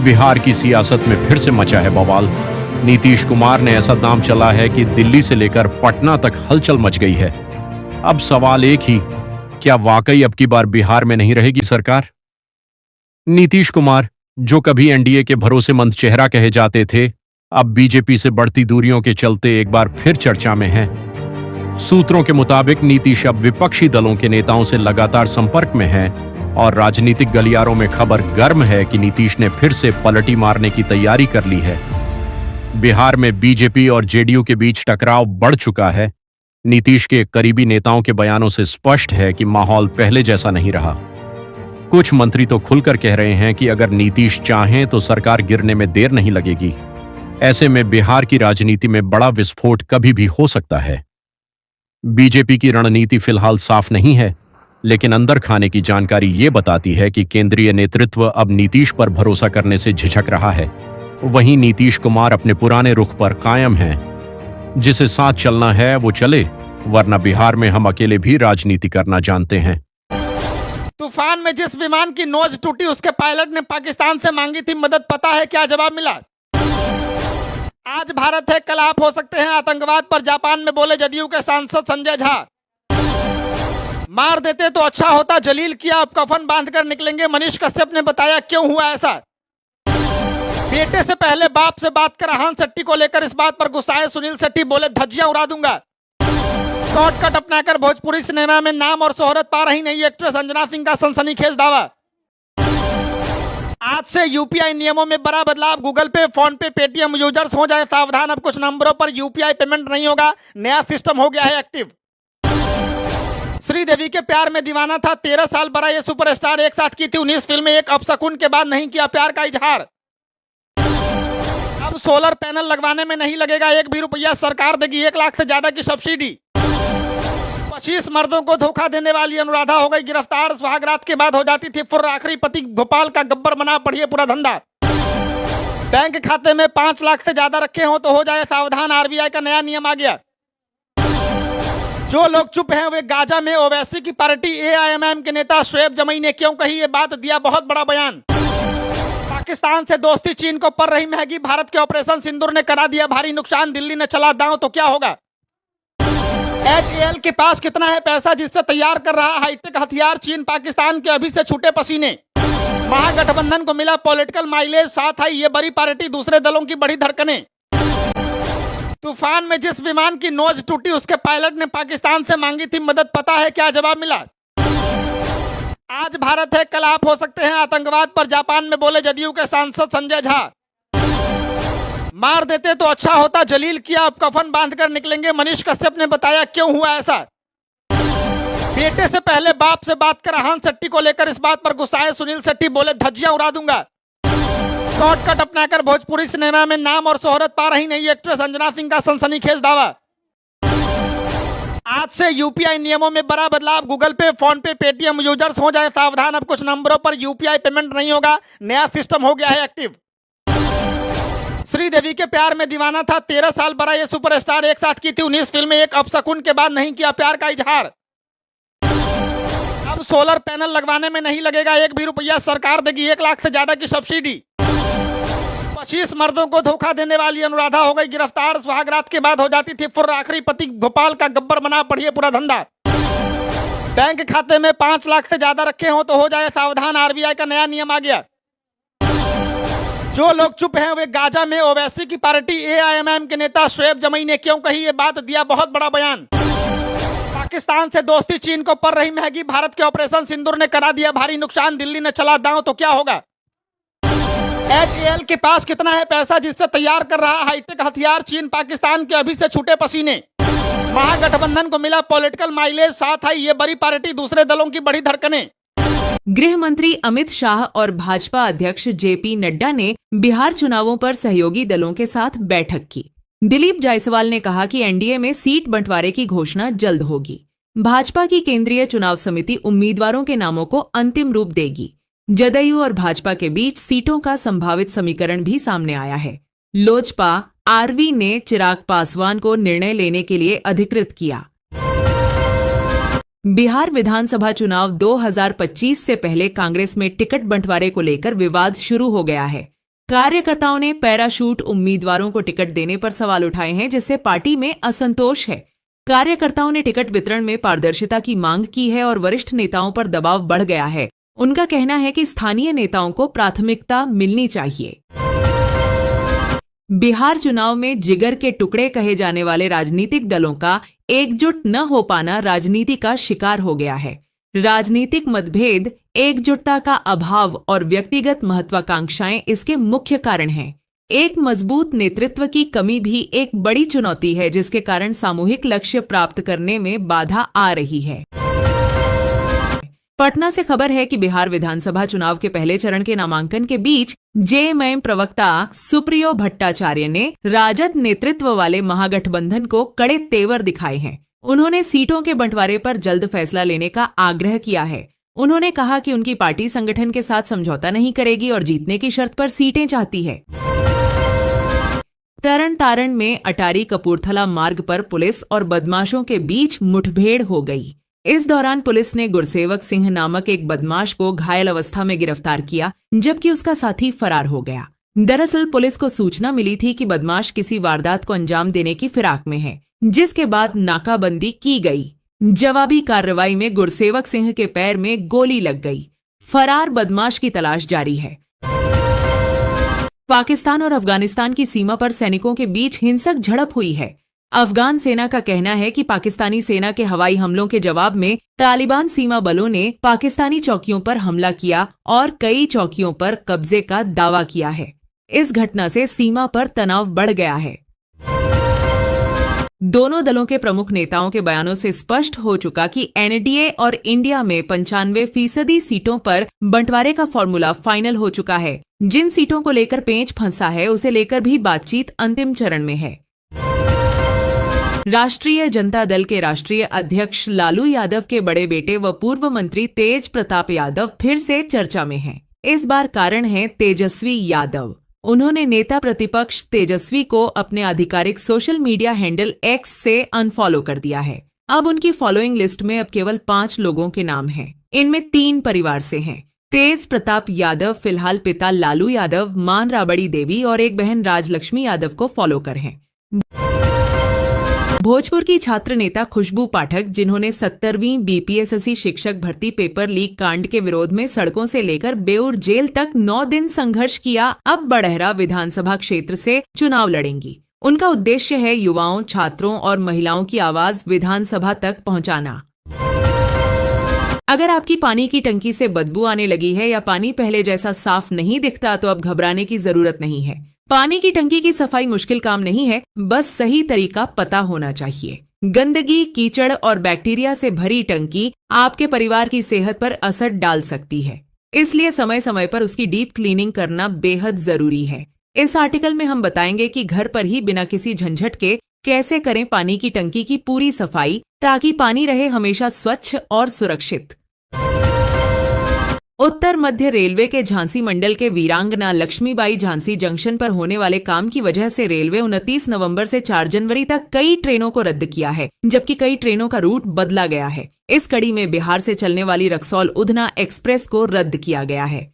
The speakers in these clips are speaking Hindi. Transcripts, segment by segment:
बिहार की सियासत में फिर से मचा है बवाल। नीतीश कुमार ने ऐसा दांव चला है कि दिल्ली से लेकर पटना तक हलचल मच गई है। अब सवाल एक ही, क्या वाकई अब की बार बिहार में नहीं रहेगी सरकार? नीतीश कुमार, जो कभी एनडीए के भरोसेमंद चेहरा कहे जाते थे, अब बीजेपी से बढ़ती दूरियों के चलते एक बार फिर चर्चा में हैं। सूत्रों के मुताबिक नीतीश अब विपक्षी दलों के नेताओं से लगातार संपर्क में हैं और राजनीतिक गलियारों में खबर गर्म है कि नीतीश ने फिर से पलटी मारने की तैयारी कर ली है। बिहार में बीजेपी और जेडीयू के बीच टकराव बढ़ चुका है। नीतीश के करीबी नेताओं के बयानों से स्पष्ट है कि माहौल पहले जैसा नहीं रहा। कुछ मंत्री तो खुलकर कह रहे हैं कि अगर नीतीश चाहें तो सरकार गिरने में देर नहीं लगेगी। ऐसे में बिहार की राजनीति में बड़ा विस्फोट कभी भी हो सकता है। बीजेपी की रणनीति फिलहाल साफ नहीं है, लेकिन अंदर खाने की जानकारी ये बताती है कि केंद्रीय नेतृत्व अब नीतीश पर भरोसा करने से झिझक रहा है। वहीं नीतीश कुमार अपने पुराने रुख पर कायम हैं। जिसे साथ चलना है वो चले, वरना बिहार में हम अकेले भी राजनीति करना जानते हैं। तूफान में जिस विमान की नोज टूटी उसके पायलट ने पाकिस्तान से मांगी थी मदद। पता है क्या जवाब मिला? आज भारत है कल आप हो सकते हैं। आतंकवाद पर जापान में बोले जदयू के सांसद संजय झा। मार देते तो अच्छा होता, जलील किया, अब कफन बांधकर निकलेंगे। मनीष कश्यप ने बताया क्यों हुआ ऐसा। बेटे से पहले बाप से बात कर राहन शेट्टी को लेकर इस बात पर गुस्साए सुनील शेट्टी, बोले धज्जियां उड़ा दूंगा। शॉर्टकट अपनाकर भोजपुरी सिनेमा में नाम और शोहरत पा रही नई एक्ट्रेस अंजना सिंह का सनसनीखेज दावा। आज से यूपीआई नियमों में बड़ा बदलाव। गूगल पे, फोन पे, पेटीएम यूजर्स हो जाए सावधान। अब कुछ नंबरों पर यूपीआई पेमेंट नहीं होगा। नया सिस्टम हो गया है एक्टिव। श्रीदेवी के प्यार में दीवाना था। 13 साल बड़ा ये सुपरस्टार, एक साथ की थी 19 फिल्में। एक अपशकुन के बाद नहीं किया प्यार का इजहार। अब सोलर पैनल लगवाने में नहीं लगेगा एक भी रुपया, सरकार देगी 1 लाख से ज्यादा की सब्सिडी। 25 मर्दों को धोखा देने वाली अनुराधा हो गई गिरफ्तार। सुहागरात के बाद हो जाती थी फुर्र। आखिरी पति भोपाल का गब्बर बना, पढ़िए पूरा धंधा। बैंक खाते में 5 लाख से ज्यादा रखे हो तो हो जाए सावधान। आरबीआई का नया नियम आ गया। जो लोग चुप हैं वे गाजा में। ओवैसी की पार्टी एआईएमआईएम के नेता शोएब जमई ने क्यों कही ये बात, दिया बहुत बड़ा बयान। पाकिस्तान से दोस्ती, चीन को पड़ रही महंगी। भारत के ऑपरेशन सिंदूर ने करा दिया भारी नुकसान। दिल्ली ने चला दांव तो क्या होगा। एचएएल के पास कितना है पैसा जिससे तैयार कर रहा हाईटेक हथियार। चीन पाकिस्तान के अभी से छूटे पसीने। महागठबंधन को मिला पॉलिटिकल माइलेज, साथ आई ये बड़ी पार्टी, दूसरे दलों की बड़ी धड़कनें। तूफान में जिस विमान की नोज टूटी उसके पायलट ने पाकिस्तान से मांगी थी मदद। पता है क्या जवाब मिला? आज भारत है कल आप हो सकते हैं। आतंकवाद पर जापान में बोले जदयू के सांसद संजय झा। मार देते तो अच्छा होता, जलील किया, अब कफन बांधकर निकलेंगे। मनीष कश्यप ने बताया क्यों हुआ ऐसा। बेटे से पहले बाप से बात कर राहन शेट्टी को लेकर इस बात पर गुस्साए सुनील शेट्टी, बोले धज्जियां उड़ा दूंगा। शॉर्टकट अपनाकर भोजपुरी सिनेमा में नाम और शोहरत पा रही नई एक्ट्रेस अंजना सिंह का सनसनीखेज दावा। आज से यूपीआई नियमों में बड़ा बदलाव। गूगल पे, फोन पे, पेटीएम यूजर्स हो जाए सावधान। अब कुछ नंबरों पर यूपीआई पेमेंट नहीं होगा। नया सिस्टम हो गया है एक्टिव। श्रीदेवी के प्यार में दीवाना था। 13 साल बड़ा ये सुपरस्टार, एक साथ की थी 19 फिल्में। एक अपशकुन के बाद नहीं किया प्यार का इजहार। अब सोलर पैनल लगवाने में नहीं लगेगा एक भी रुपया, सरकार देगी 1 लाख से ज्यादा की सब्सिडी। 25 मर्दों को धोखा देने वाली अनुराधा हो गई गिरफ्तार। सुहागरात के बाद हो जाती थी फुर्र। आखिरी पति भोपाल का गब्बर बना, पढ़िए पूरा धंधा। बैंक खाते में 5 लाख से ज्यादा रखे हो तो हो जाए सावधान। आरबीआई का नया नियम आ गया। जो लोग चुप हैं वे गाजा में। ओवैसी की पार्टी एआईएमआईएम के नेता शोएब जमई ने क्यों कही ये बात, दिया बहुत बड़ा बयान। पाकिस्तान से दोस्ती, चीन को पड़ रही महंगी। भारत के ऑपरेशन सिंदूर ने करा दिया भारी नुकसान। दिल्ली ने चला दांव तो क्या होगा। एचएएल के पास कितना है पैसा जिससे तैयार कर रहा हाईटेक हथियार। चीन पाकिस्तान के अभी से छूटे पसीने। महागठबंधन को मिला पॉलिटिकल माइलेज, साथ आई ये बड़ी पार्टी, दूसरे दलों की बड़ी धड़कनें। गृह मंत्री अमित शाह और भाजपा अध्यक्ष जेपी नड्डा ने बिहार चुनावों पर सहयोगी दलों के साथ बैठक की। दिलीप जायसवाल ने कहा कि एनडीए में सीट बंटवारे की घोषणा जल्द होगी। भाजपा की केंद्रीय चुनाव समिति उम्मीदवारों के नामों को अंतिम रूप देगी। जदयू और भाजपा के बीच सीटों का संभावित समीकरण भी सामने आया है। लोजपा आरवी ने चिराग पासवान को निर्णय लेने के लिए अधिकृत किया। बिहार विधानसभा चुनाव 2025 से पहले कांग्रेस में टिकट बंटवारे को लेकर विवाद शुरू हो गया है। कार्यकर्ताओं ने पैराशूट उम्मीदवारों को टिकट देने पर सवाल उठाए हैं, जिससे पार्टी में असंतोष है। कार्यकर्ताओं ने टिकट वितरण में पारदर्शिता की मांग की है और वरिष्ठ नेताओं पर दबाव बढ़ गया है। उनका कहना है कि स्थानीय नेताओं को प्राथमिकता मिलनी चाहिए। बिहार चुनाव में जिगर के टुकड़े कहे जाने वाले राजनीतिक दलों का एकजुट न हो पाना राजनीति का शिकार हो गया है। राजनीतिक मतभेद, एकजुटता का अभाव और व्यक्तिगत महत्वाकांक्षाएं इसके मुख्य कारण हैं। एक मजबूत नेतृत्व की कमी भी एक बड़ी चुनौती है, जिसके कारण सामूहिक लक्ष्य प्राप्त करने में बाधा आ रही है। पटना से खबर है कि बिहार विधानसभा चुनाव के पहले चरण के नामांकन के बीच जेएमएम प्रवक्ता सुप्रियो भट्टाचार्य ने राजद नेतृत्व वाले महागठबंधन को कड़े तेवर दिखाए हैं। उन्होंने सीटों के बंटवारे पर जल्द फैसला लेने का आग्रह किया है। उन्होंने कहा कि उनकी पार्टी संगठन के साथ समझौता नहीं करेगी और जीतने की शर्त पर सीटें चाहती है। तरन तारण में अटारी कपूरथला मार्ग पर पुलिस और बदमाशों के बीच मुठभेड़ हो गई। इस दौरान पुलिस ने गुरसेवक सिंह नामक एक बदमाश को घायल अवस्था में गिरफ्तार किया, जबकि उसका साथी फरार हो गया। दरअसल पुलिस को सूचना मिली थी कि बदमाश किसी वारदात को अंजाम देने की फिराक में है, जिसके बाद नाकाबंदी की गई। जवाबी कार्रवाई में गुरसेवक सिंह के पैर में गोली लग गई। फरार बदमाश की तलाश जारी है। पाकिस्तान और अफगानिस्तान की सीमा पर सैनिकों के बीच हिंसक झड़प हुई है। अफगान सेना का कहना है कि पाकिस्तानी सेना के हवाई हमलों के जवाब में तालिबान सीमा बलों ने पाकिस्तानी चौकियों पर हमला किया और कई चौकियों पर कब्जे का दावा किया है। इस घटना से सीमा पर तनाव बढ़ गया है। दोनों दलों के प्रमुख नेताओं के बयानों से स्पष्ट हो चुका कि एनडीए और इंडिया में 95% सीटों पर बंटवारे का फॉर्मूला फाइनल हो चुका है। जिन सीटों को लेकर पेंच फंसा है, उसे लेकर भी बातचीत अंतिम चरण में है। राष्ट्रीय जनता दल के राष्ट्रीय अध्यक्ष लालू यादव के बड़े बेटे व पूर्व मंत्री तेज प्रताप यादव फिर से चर्चा में हैं। इस बार कारण है तेजस्वी यादव। उन्होंने नेता प्रतिपक्ष तेजस्वी को अपने आधिकारिक सोशल मीडिया हैंडल एक्स से अनफॉलो कर दिया है। अब उनकी फॉलोइंग लिस्ट में अब केवल 5 लोगों के नाम हैं। इनमें 3 परिवार से हैं। तेज प्रताप यादव फिलहाल पिता लालू यादव, मां राबड़ी देवी और एक बहन राजलक्ष्मी यादव को फॉलो कर हैं। भोजपुर की छात्र नेता खुशबू पाठक, जिन्होंने 70वीं बीपीएससी शिक्षक भर्ती पेपर लीक कांड के विरोध में सड़कों से लेकर बेउर जेल तक 9 दिन संघर्ष किया, अब बड़हरा विधानसभा क्षेत्र से चुनाव लड़ेंगी। उनका उद्देश्य है युवाओं, छात्रों और महिलाओं की आवाज विधानसभा तक पहुंचाना। अगर आपकी पानी की टंकी से बदबू आने लगी है या पानी पहले जैसा साफ नहीं दिखता, तो अब घबराने की जरूरत नहीं है। पानी की टंकी की सफाई मुश्किल काम नहीं है, बस सही तरीका पता होना चाहिए। गंदगी, कीचड़ और बैक्टीरिया से भरी टंकी आपके परिवार की सेहत पर असर डाल सकती है, इसलिए समय समय पर उसकी डीप क्लीनिंग करना बेहद जरूरी है। इस आर्टिकल में हम बताएंगे कि घर पर ही बिना किसी झंझट के कैसे करें पानी की टंकी की पूरी सफाई, ताकि पानी रहे हमेशा स्वच्छ और सुरक्षित। उत्तर मध्य रेलवे के झांसी मंडल के वीरांगना लक्ष्मीबाई झांसी जंक्शन पर होने वाले काम की वजह से रेलवे 29 नवंबर से 4 जनवरी तक कई ट्रेनों को रद्द किया है, जबकि कई ट्रेनों का रूट बदला गया है। इस कड़ी में बिहार से चलने वाली रक्सौल उधना एक्सप्रेस को रद्द किया गया है।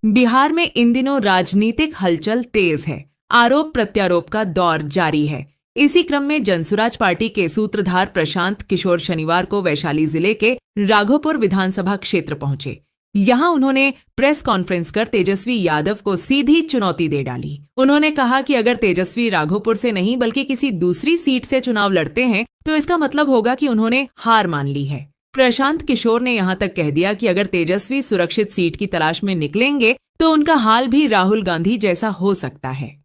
बिहार में इन दिनों राजनीतिक हलचल तेज है। आरोप प्रत्यारोप का दौर जारी है। इसी क्रम में जनसुराज पार्टी के सूत्रधार प्रशांत किशोर शनिवार को वैशाली जिले के राघोपुर विधानसभा क्षेत्र पहुंचे। यहां उन्होंने प्रेस कॉन्फ्रेंस कर तेजस्वी यादव को सीधी चुनौती दे डाली। उन्होंने कहा कि अगर तेजस्वी राघोपुर से नहीं बल्कि किसी दूसरी सीट से चुनाव लड़ते हैं, तो इसका मतलब होगा कि उन्होंने हार मान ली है। प्रशांत किशोर ने यहां तक कह दिया कि अगर तेजस्वी सुरक्षित सीट की तलाश में निकलेंगे, तो उनका हाल भी राहुल गांधी जैसा हो सकता है।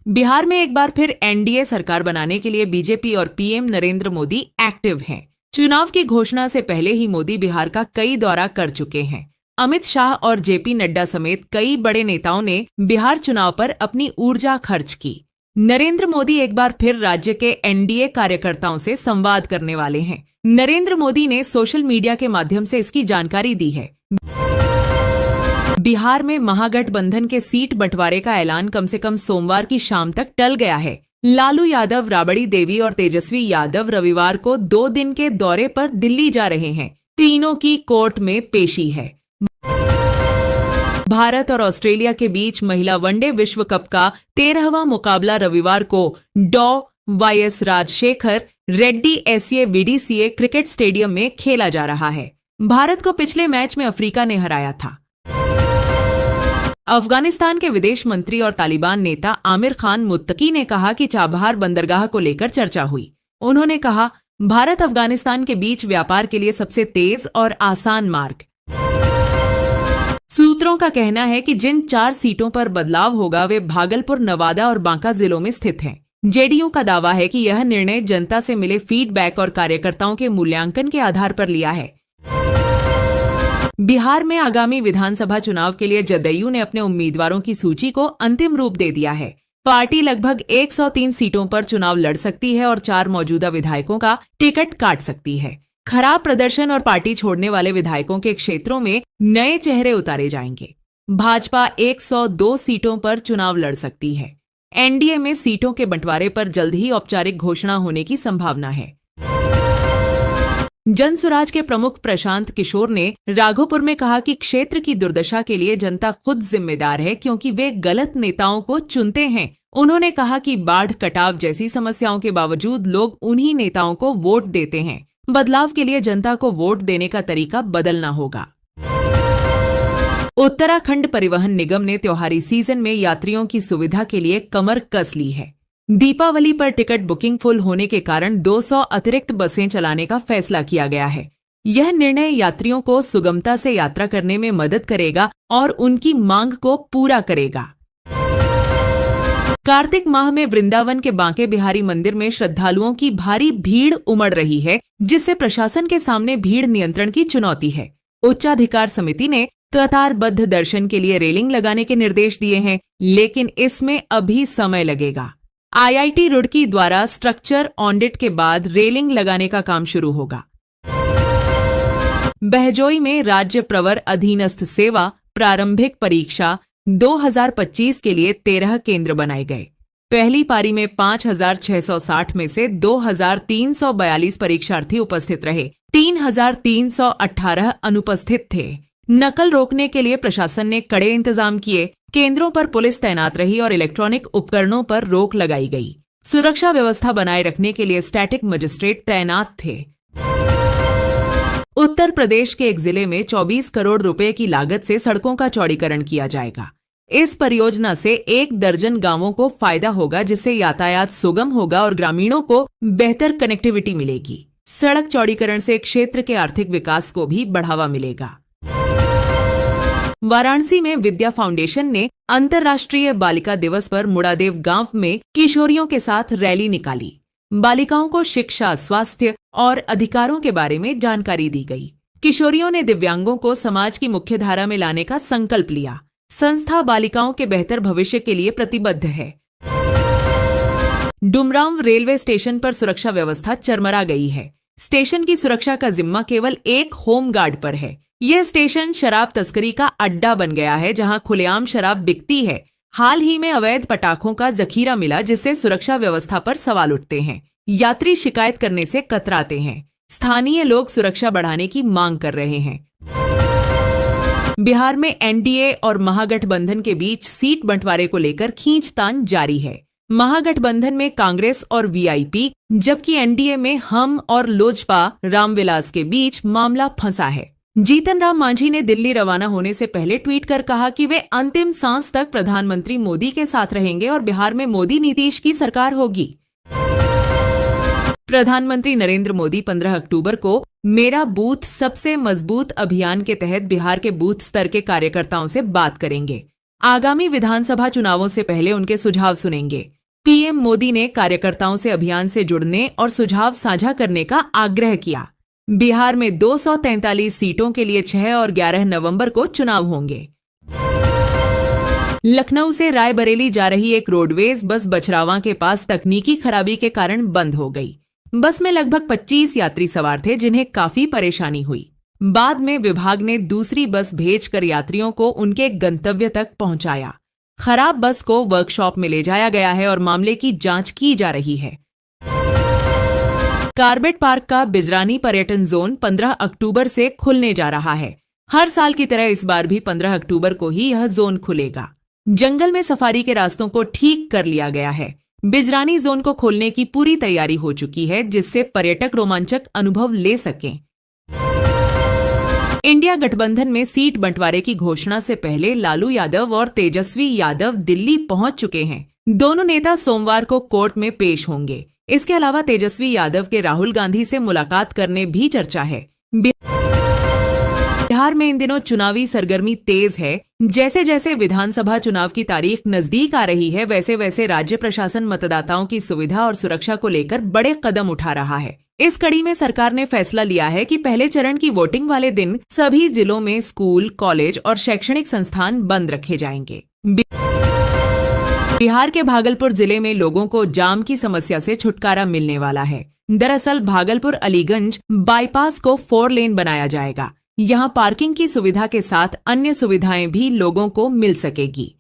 बिहार में एक बार फिर एनडीए सरकार बनाने के लिए बीजेपी और पीएम नरेंद्र मोदी एक्टिव हैं। चुनाव की घोषणा से पहले ही मोदी बिहार का कई दौरा कर चुके हैं। अमित शाह और जेपी नड्डा समेत कई बड़े नेताओं ने बिहार चुनाव पर अपनी ऊर्जा खर्च की। नरेंद्र मोदी एक बार फिर राज्य के एनडीए कार्यकर्ताओं से संवाद करने वाले हैं। नरेंद्र मोदी ने सोशल मीडिया के माध्यम से इसकी जानकारी दी है। बिहार में महागठबंधन के सीट बंटवारे का ऐलान कम से कम सोमवार की शाम तक टल गया है। लालू यादव, राबड़ी देवी और तेजस्वी यादव रविवार को 2 दिन के दौरे पर दिल्ली जा रहे हैं। तीनों की कोर्ट में पेशी है। भारत और ऑस्ट्रेलिया के बीच महिला वनडे विश्व कप का 13वां मुकाबला रविवार को YS Rajasekhara Reddy SA VDCA cricket stadium में खेला जा रहा है। भारत को पिछले मैच में अफ्रीका ने हराया था। अफगानिस्तान के विदेश मंत्री और तालिबान नेता आमिर खान मुत्तकी ने कहा कि चाबहार बंदरगाह को लेकर चर्चा हुई। उन्होंने कहा, भारत अफगानिस्तान के बीच व्यापार के लिए सबसे तेज और आसान मार्ग। सूत्रों का कहना है कि जिन 4 सीटों पर बदलाव होगा वे भागलपुर, नवादा और बांका जिलों में स्थित हैं। जेडीयू का दावा है कि यह निर्णय जनता से मिले फीडबैक और कार्यकर्ताओं के मूल्यांकन के आधार पर लिया है। बिहार में आगामी विधानसभा चुनाव के लिए जदयू ने अपने उम्मीदवारों की सूची को अंतिम रूप दे दिया है। पार्टी लगभग 103 सीटों पर चुनाव लड़ सकती है और 4 मौजूदा विधायकों का टिकट काट सकती है। खराब प्रदर्शन और पार्टी छोड़ने वाले विधायकों के क्षेत्रों में नए चेहरे उतारे जाएंगे। भाजपा 102 सीटों पर चुनाव लड़ सकती है। एनडीए में सीटों के बंटवारे पर जल्द ही औपचारिक घोषणा होने की संभावना है। जनसुराज के प्रमुख प्रशांत किशोर ने राघोपुर में कहा कि क्षेत्र की दुर्दशा के लिए जनता खुद जिम्मेदार है, क्योंकि वे गलत नेताओं को चुनते हैं। उन्होंने कहा कि बाढ़, कटाव जैसी समस्याओं के बावजूद लोग उन्हीं नेताओं को वोट देते हैं। बदलाव के लिए जनता को वोट देने का तरीका बदलना होगा। उत्तराखंड परिवहन निगम ने त्योहारी सीजन में यात्रियों की सुविधा के लिए कमर कस ली है। दीपावली पर टिकट बुकिंग फुल होने के कारण 200 अतिरिक्त बसें चलाने का फैसला किया गया है। यह निर्णय यात्रियों को सुगमता से यात्रा करने में मदद करेगा और उनकी मांग को पूरा करेगा। कार्तिक माह में वृंदावन के बांके बिहारी मंदिर में श्रद्धालुओं की भारी भीड़ उमड़ रही है, जिससे प्रशासन के सामने भीड़ नियंत्रण की चुनौती है। उच्चाधिकार समिति ने कतारबद्ध दर्शन के लिए रेलिंग लगाने के निर्देश दिए हैं, लेकिन इसमें अभी समय लगेगा। आईआईटी रुड़की द्वारा स्ट्रक्चर ऑडिट के बाद रेलिंग लगाने का काम शुरू होगा। बहजोई में राज्य प्रवर अधीनस्थ सेवा प्रारंभिक परीक्षा 2025 के लिए 13 केंद्र बनाए गए। पहली पारी में 5,660 में से 2,342 परीक्षार्थी उपस्थित रहे। 3,318 अनुपस्थित थे। नकल रोकने के लिए प्रशासन ने कड़े इंतजाम किए। केंद्रों पर पुलिस तैनात रही और इलेक्ट्रॉनिक उपकरणों पर रोक लगाई गई। सुरक्षा व्यवस्था बनाए रखने के लिए स्टैटिक मजिस्ट्रेट तैनात थे। उत्तर प्रदेश के एक जिले में 24 करोड़ रुपए की लागत से सड़कों का चौड़ीकरण किया जाएगा। इस परियोजना से 1 दर्जन गांवों को फायदा होगा, जिससे यातायात सुगम होगा और ग्रामीणों को बेहतर कनेक्टिविटी मिलेगी। सड़क चौड़ीकरण से क्षेत्र के आर्थिक विकास को भी बढ़ावा मिलेगा। वाराणसी में विद्या फाउंडेशन ने अंतर्राष्ट्रीय बालिका दिवस पर मुड़ादेव गांव में किशोरियों के साथ रैली निकाली। बालिकाओं को शिक्षा, स्वास्थ्य और अधिकारों के बारे में जानकारी दी गई। किशोरियों ने दिव्यांगों को समाज की मुख्यधारा में लाने का संकल्प लिया। संस्था बालिकाओं के बेहतर भविष्य के लिए प्रतिबद्ध है। डुमरांव रेलवे स्टेशन पर सुरक्षा व्यवस्था चरमरा गई है। स्टेशन की सुरक्षा का जिम्मा केवल एक होमगार्ड पर है। यह स्टेशन शराब तस्करी का अड्डा बन गया है, जहां खुलेआम शराब बिकती है। हाल ही में अवैध पटाखों का जखीरा मिला, जिससे सुरक्षा व्यवस्था पर सवाल उठते हैं। यात्री शिकायत करने से कतराते हैं। स्थानीय लोग सुरक्षा बढ़ाने की मांग कर रहे हैं। बिहार में एनडीए और महागठबंधन के बीच सीट बंटवारे को लेकर खींचतान जारी है। महागठबंधन में कांग्रेस और वीआईपी, जबकि एनडीए में हम और लोजपा रामविलास के बीच मामला फंसा है। जीतन राम मांझी ने दिल्ली रवाना होने से पहले ट्वीट कर कहा कि वे अंतिम सांस तक प्रधानमंत्री मोदी के साथ रहेंगे और बिहार में मोदी नीतीश की सरकार होगी। प्रधानमंत्री नरेंद्र मोदी 15 अक्टूबर को मेरा बूथ सबसे मजबूत अभियान के तहत बिहार के बूथ स्तर के कार्यकर्ताओं से बात करेंगे। आगामी विधानसभा चुनावों से पहले उनके सुझाव सुनेंगे। पीएम मोदी ने कार्यकर्ताओं से अभियान से जुड़ने और सुझाव साझा करने का आग्रह किया। बिहार में 243 सीटों के लिए 6 और 11 नवंबर को चुनाव होंगे। लखनऊ से रायबरेली जा रही एक रोडवेज बस बछरावा के पास तकनीकी खराबी के कारण बंद हो गई। बस में लगभग 25 यात्री सवार थे, जिन्हें काफी परेशानी हुई। बाद में विभाग ने दूसरी बस भेजकर यात्रियों को उनके गंतव्य तक पहुंचाया। खराब बस को वर्कशॉप में ले जाया गया है और मामले की जांच की जा रही है। कार्बेट पार्क का बिजरानी पर्यटन जोन 15 अक्टूबर से खुलने जा रहा है। हर साल की तरह इस बार भी 15 अक्टूबर को ही यह जोन खुलेगा। जंगल में सफारी के रास्तों को ठीक कर लिया गया है। बिजरानी जोन को खोलने की पूरी तैयारी हो चुकी है, जिससे पर्यटक रोमांचक अनुभव ले सकें। इंडिया गठबंधन में सीट बंटवारे की घोषणा से पहले लालू यादव और तेजस्वी यादव दिल्ली पहुंच चुके हैं। दोनों नेता सोमवार को कोर्ट में पेश होंगे। इसके अलावा तेजस्वी यादव के राहुल गांधी से मुलाकात करने भी चर्चा है। बिहार में इन दिनों चुनावी सरगर्मी तेज है। जैसे जैसे विधानसभा चुनाव की तारीख नजदीक आ रही है, वैसे वैसे राज्य प्रशासन मतदाताओं की सुविधा और सुरक्षा को लेकर बड़े कदम उठा रहा है। इस कड़ी में सरकार ने फैसला लिया है कि पहले चरण की वोटिंग वाले दिन सभी जिलों में स्कूल, कॉलेज और शैक्षणिक संस्थान बंद रखे जाएंगे। बिहार के भागलपुर जिले में लोगों को जाम की समस्या से छुटकारा मिलने वाला है। दरअसल भागलपुर अलीगंज बाईपास को 4 लेन बनाया जाएगा। यहां पार्किंग की सुविधा के साथ अन्य सुविधाएं भी लोगों को मिल सकेगी।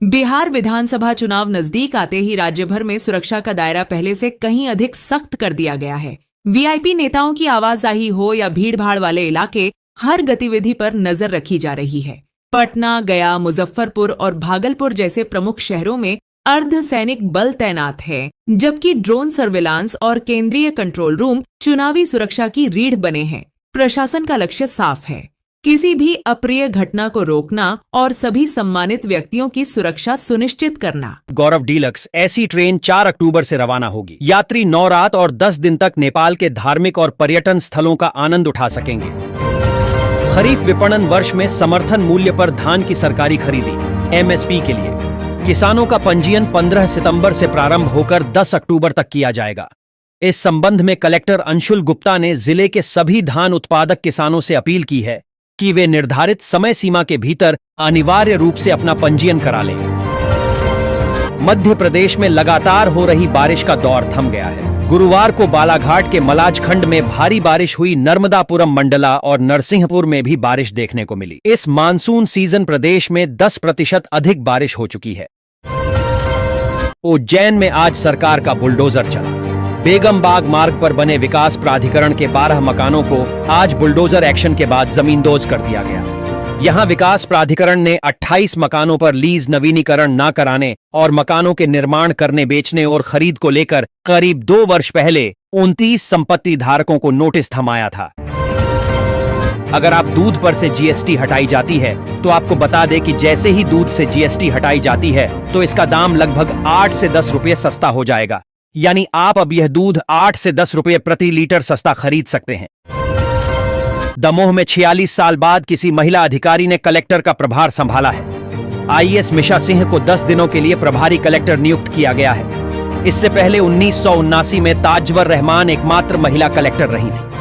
बिहार विधानसभा चुनाव नजदीक आते ही राज्य भर में सुरक्षा का दायरा पहले से कहीं अधिक सख्त कर दिया गया है। वीआईपी नेताओं की आवाजाही हो या भीड़-भाड़ वाले इलाके, हर गतिविधि पर नजर रखी जा रही है। पटना, गया, मुजफ्फरपुर और भागलपुर जैसे प्रमुख शहरों में अर्धसैनिक बल तैनात है, जबकि ड्रोन सर्विलांस और केंद्रीय कंट्रोल रूम चुनावी सुरक्षा की रीढ़ बने हैं। प्रशासन का लक्ष्य साफ है, किसी भी अप्रिय घटना को रोकना और सभी सम्मानित व्यक्तियों की सुरक्षा सुनिश्चित करना। गौरव डीलक्स ऐसी ट्रेन 4 अक्टूबर से रवाना होगी। यात्री 9 रात और 10 दिन तक नेपाल के धार्मिक और पर्यटन स्थलों का आनंद उठा सकेंगे। खरीफ विपणन वर्ष में समर्थन मूल्य पर धान की सरकारी खरीदी एमएसपी के लिए किसानों का पंजीयन 15 सितंबर से प्रारंभ होकर 10 अक्टूबर तक किया जाएगा। इस संबंध में कलेक्टर अंशुल गुप्ता ने जिले के सभी धान उत्पादक किसानों से अपील की है कि वे निर्धारित समय सीमा के भीतर अनिवार्य रूप से अपना पंजीयन करा लें। मध्य प्रदेश में लगातार हो रही बारिश का दौर थम गया है। गुरुवार को बालाघाट के मलाज खंड में भारी बारिश हुई। नर्मदापुरम मंडला और नरसिंहपुर में भी बारिश देखने को मिली। इस मानसून सीजन प्रदेश में 10% अधिक बारिश हो चुकी है। उज्जैन में आज सरकार का बुलडोजर चला। बेगमबाग मार्ग पर बने विकास प्राधिकरण के 12 मकानों को आज बुलडोजर एक्शन के बाद जमींदोज कर दिया गया। यहां विकास प्राधिकरण ने 28 मकानों पर लीज नवीनीकरण न कराने और मकानों के निर्माण करने, बेचने और खरीद को लेकर करीब 2 वर्ष पहले 29 संपत्ति धारकों को नोटिस थमाया था। अगर आप दूध पर से जीएसटी हटाई जाती है तो आपको बता दें कि जैसे ही दूध से जीएसटी हटाई जाती है तो इसका दाम लगभग 8 से 10 रुपये सस्ता हो जाएगा। यानी आप अब यह दूध 8 से 10 रुपये प्रति लीटर सस्ता खरीद सकते हैं। दमोह में 46 साल बाद किसी महिला अधिकारी ने कलेक्टर का प्रभार संभाला है। आईएएस मिशा सिंह को 10 दिनों के लिए प्रभारी कलेक्टर नियुक्त किया गया है। इससे पहले 1979 में ताजवर रहमान एकमात्र महिला कलेक्टर रही थी।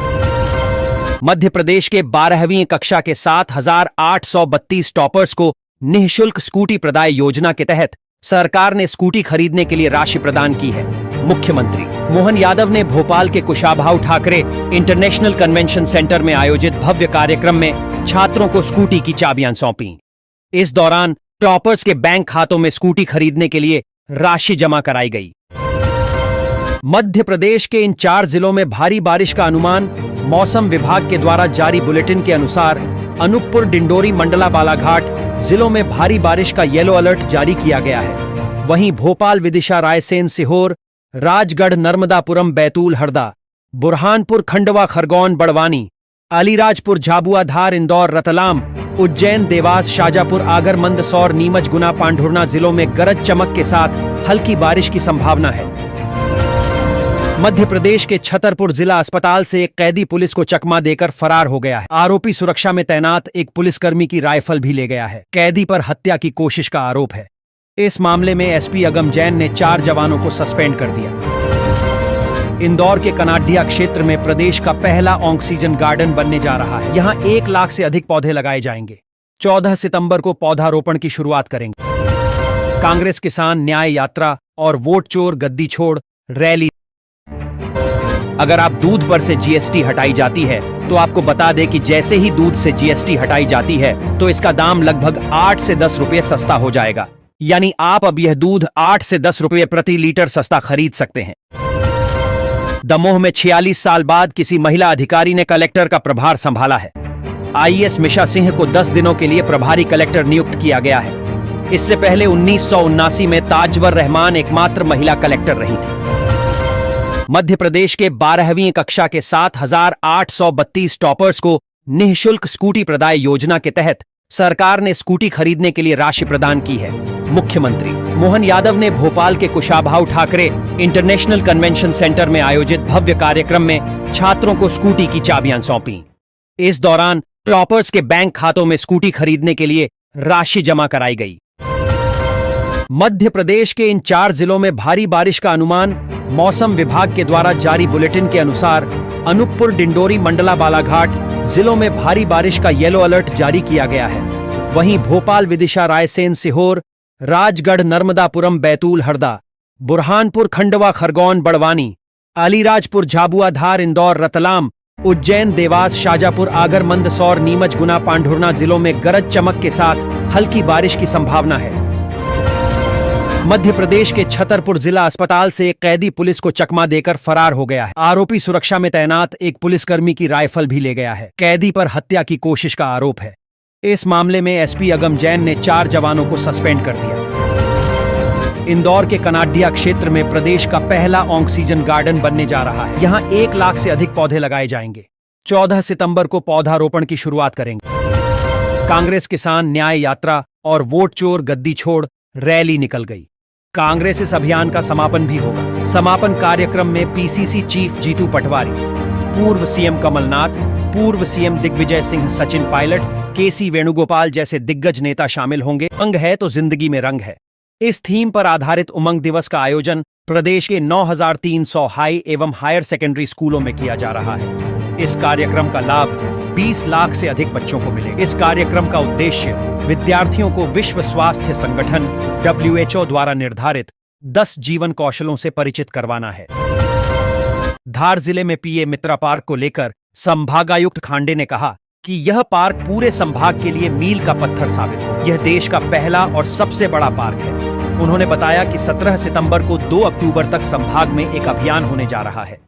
मध्य प्रदेश के 12वीं कक्षा के 7,832 टॉपर्स को निःशुल्क स्कूटी प्रदाय योजना के तहत सरकार ने स्कूटी खरीदने के लिए राशि प्रदान की है। मुख्यमंत्री मोहन यादव ने भोपाल के Kushabhau Thackeray international convention centre में आयोजित भव्य कार्यक्रम में छात्रों को स्कूटी की चाबियां सौंपी। इस दौरान टॉपर्स के बैंक खातों में स्कूटी खरीदने के लिए राशि जमा कराई गई। मध्य प्रदेश के इन 4 जिलों में भारी बारिश का अनुमान। मौसम विभाग के द्वारा जारी बुलेटिन के अनुसार अनूपपुर, डिंडोरी, मंडला, बालाघाट जिलों में भारी बारिश का येलो अलर्ट जारी किया गया है। वहीं भोपाल, विदिशा, रायसेन, सीहोर, राजगढ़, नर्मदापुरम, बैतूल, हरदा, बुरहानपुर, खंडवा, खरगोन, बड़वानी, अलीराजपुर, झाबुआ, धार, इंदौर, रतलाम, उज्जैन, देवास, शाजापुर, आगर, मंदसौर, नीमच, गुना, पांढुर्ना जिलों में गरज चमक के साथ हल्की बारिश की संभावना है। मध्य प्रदेश के छतरपुर जिला अस्पताल से एक कैदी पुलिस को चकमा देकर फरार हो गया है। आरोपी सुरक्षा में तैनात एक पुलिसकर्मी की राइफल भी ले गया है। कैदी पर हत्या की कोशिश का आरोप है। इस मामले में एसपी अगम जैन ने 4 जवानों को सस्पेंड कर दिया। इंदौर के कनाडिया क्षेत्र में प्रदेश का पहला ऑक्सीजन गार्डन बनने जा रहा है। यहाँ 1 लाख से अधिक पौधे लगाए जाएंगे। 14 सितंबर को पौधारोपण की शुरुआत करेंगे। कांग्रेस किसान न्याय यात्रा और वोट चोर गद्दी छोड़ रैली। अगर आप दूध पर से जीएसटी हटाई जाती है तो आपको बता दें कि जैसे ही दूध से जीएसटी हटाई जाती है तो इसका दाम लगभग 8 से 10 रुपये सस्ता हो जाएगा। यानी आप अब यह दूध 8 से 10 रुपये प्रति लीटर सस्ता खरीद सकते हैं। दमोह में 46 साल बाद किसी महिला अधिकारी ने कलेक्टर का प्रभार संभाला है। आईएएस मिशा सिंह को 10 दिनों के लिए प्रभारी कलेक्टर नियुक्त किया गया है। इससे पहले 1979 में ताजवर रहमान एकमात्र महिला कलेक्टर रही थी। मध्य प्रदेश के 12वीं कक्षा के 7,832 टॉपर्स को निःशुल्क स्कूटी प्रदाय योजना के तहत सरकार ने स्कूटी खरीदने के लिए राशि प्रदान की है। मुख्यमंत्री मोहन यादव ने भोपाल के Kushabhau Thackeray international convention centre में आयोजित भव्य कार्यक्रम में छात्रों को स्कूटी की चाबियां सौंपी। इस दौरान टॉपर्स के बैंक खातों में स्कूटी खरीदने के लिए राशि जमा कराई गई। मध्य प्रदेश के इन 4 जिलों में भारी बारिश का अनुमान। मौसम विभाग के द्वारा जारी बुलेटिन के अनुसार अनूपपुर, डिंडोरी, मंडला, बालाघाट जिलों में भारी बारिश का येलो अलर्ट जारी किया गया है। वहीं भोपाल, विदिशा, रायसेन, सीहोर, राजगढ़, नर्मदापुरम, बैतूल, हरदा, बुरहानपुर, खंडवा, खरगोन, बड़वानी, अलीराजपुर, झाबुआ, धार, इंदौर, रतलाम, उज्जैन, देवास, शाजापुर, आगर, मंदसौर, नीमच, गुना, पांढुर्णा जिलों में गरज चमक के साथ हल्की बारिश की संभावना है। मध्य प्रदेश के छतरपुर जिला अस्पताल से एक कैदी पुलिस को चकमा देकर फरार हो गया है। आरोपी सुरक्षा में तैनात एक पुलिसकर्मी की राइफल भी ले गया है। कैदी पर हत्या की कोशिश का आरोप है। इस मामले में एसपी अगम जैन ने 4 जवानों को सस्पेंड कर दिया। इंदौर के कनाडिया क्षेत्र में प्रदेश का पहला ऑक्सीजन गार्डन बनने जा रहा है। यहाँ 1 लाख से अधिक पौधे लगाए जाएंगे। 14 सितंबर को पौधारोपण की शुरुआत करेंगे। कांग्रेस किसान न्याय यात्रा और वोट चोर गद्दी छोड़ रैली निकल गई। कांग्रेस इस अभियान का समापन भी होगा। समापन कार्यक्रम में पीसीसी चीफ जीतू पटवारी, पूर्व सीएम कमलनाथ, पूर्व सीएम दिग्विजय सिंह, सचिन पायलट, केसी वेणुगोपाल जैसे दिग्गज नेता शामिल होंगे। रंग है तो जिंदगी में रंग है। इस थीम पर आधारित उमंग दिवस का आयोजन प्रदेश के 9,300 हाई एवं हायर सेकेंडरी स्कूलों में किया जा रहा है। इस कार्यक्रम का लाभ 20 लाख से अधिक बच्चों को मिलेगा। इस कार्यक्रम का उद्देश्य विद्यार्थियों को विश्व स्वास्थ्य संगठन WHO द्वारा निर्धारित 10 जीवन कौशलों से परिचित करवाना है। धार जिले में पीए मित्रा पार्क को लेकर संभागायुक्त खांडे ने कहा कि यह पार्क पूरे संभाग के लिए मील का पत्थर साबित हो। यह देश का पहला और सबसे बड़ा पार्क है। उन्होंने बताया कि 17 सितंबर को 2 अक्टूबर तक संभाग में एक अभियान होने जा रहा है।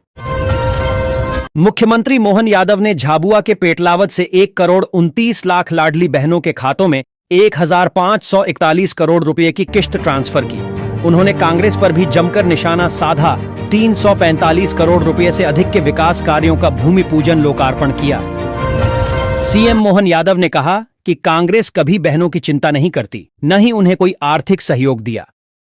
मुख्यमंत्री मोहन यादव ने झाबुआ के पेटलावद से 1 करोड़ 29 लाख लाडली बहनों के खातों में 1,541 करोड़ रुपए की किश्त ट्रांसफर की। उन्होंने कांग्रेस पर भी जमकर निशाना साधा। 345 करोड़ रुपए से अधिक के विकास कार्यों का भूमि पूजन लोकार्पण किया। सीएम मोहन यादव ने कहा कि कांग्रेस कभी बहनों की चिंता नहीं करती, न ही उन्हें कोई आर्थिक सहयोग दिया।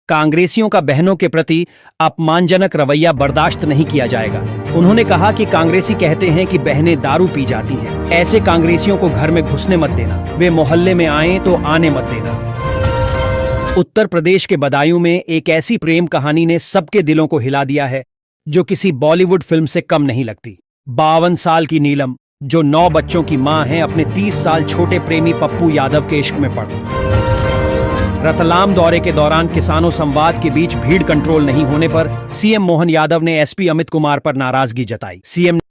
कांग्रेसियों का बहनों के प्रति अपमानजनक रवैया बर्दाश्त नहीं किया जाएगा। उन्होंने कहा कि कांग्रेसी कहते हैं कि बहनें दारू पी जाती हैं। ऐसे कांग्रेसियों को घर में घुसने मत देना। वे मोहल्ले में आए तो आने मत देना। उत्तर प्रदेश के बदायूं में एक ऐसी प्रेम कहानी ने सबके दिलों को हिला दिया है जो किसी बॉलीवुड फिल्म से कम नहीं लगती। 52 साल की नीलम, जो 9 बच्चों की मां है, अपने 30 साल छोटे प्रेमी पप्पू यादव के इश्क में पड़ गई। रतलाम दौरे के दौरान किसानों संवाद के बीच भीड़ कंट्रोल नहीं होने पर सीएम मोहन यादव ने एसपी अमित कुमार पर नाराजगी जताई। सीएम